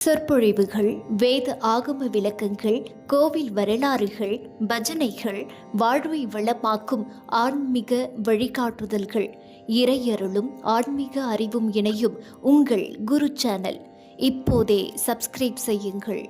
சொற்பொழிவுகள், வேத ஆகம விளக்கங்கள், கோவில் வரலாறுகள், பஜனைகள், வாழ்வை வளமாக்கும் ஆன்மீக வழிகாட்டுதல்கள், இறையருளும் ஆன்மீக அறிவும் இணையும் உங்கள் குரு சேனல். இப்போதே சப்ஸ்கிரைப் செய்யுங்கள்.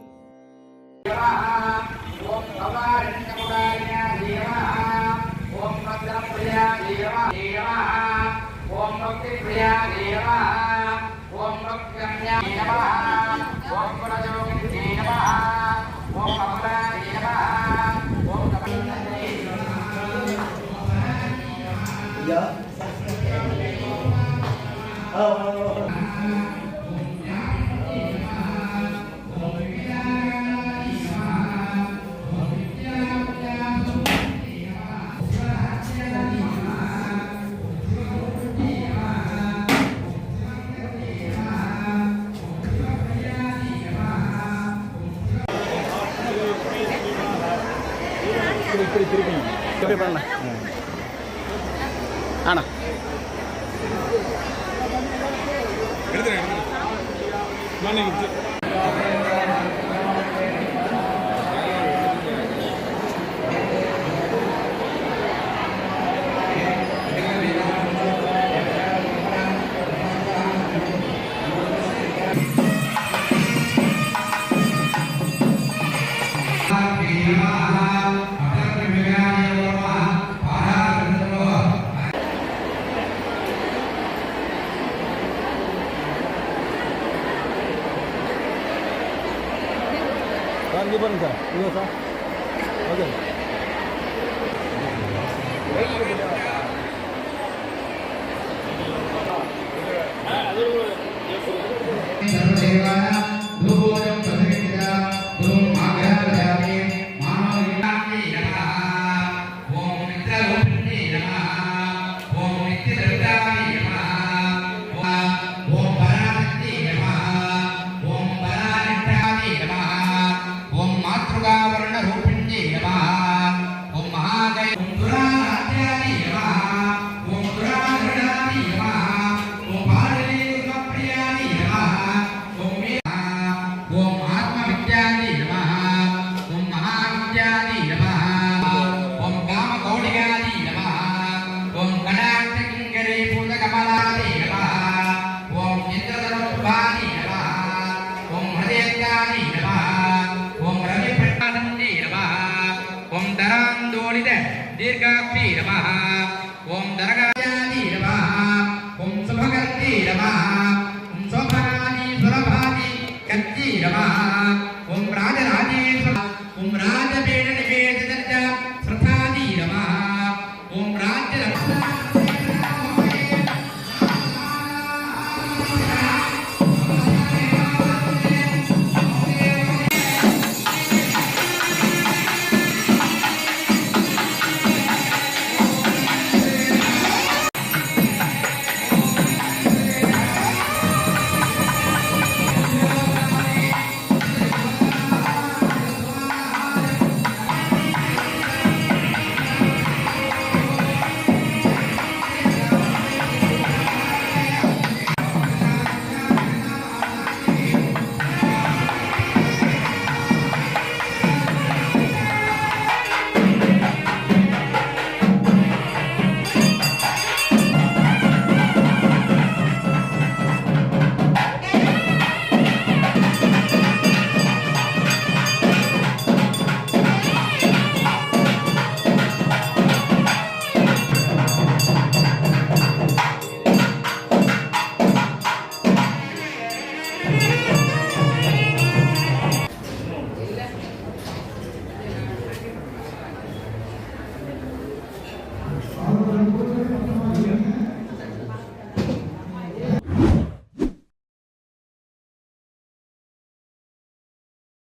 இப்படி பண்ண ஆனா இங்கே பாருங்க சார், இங்கே சார், ஓகே. दीर्घाक्षी नमः ओम दरगायानी नमः ओम सुभगंती नमः ओम शोभनानी सुरभानी कच्ची नमः ओम राजराजेश्वर ओम राजपीठ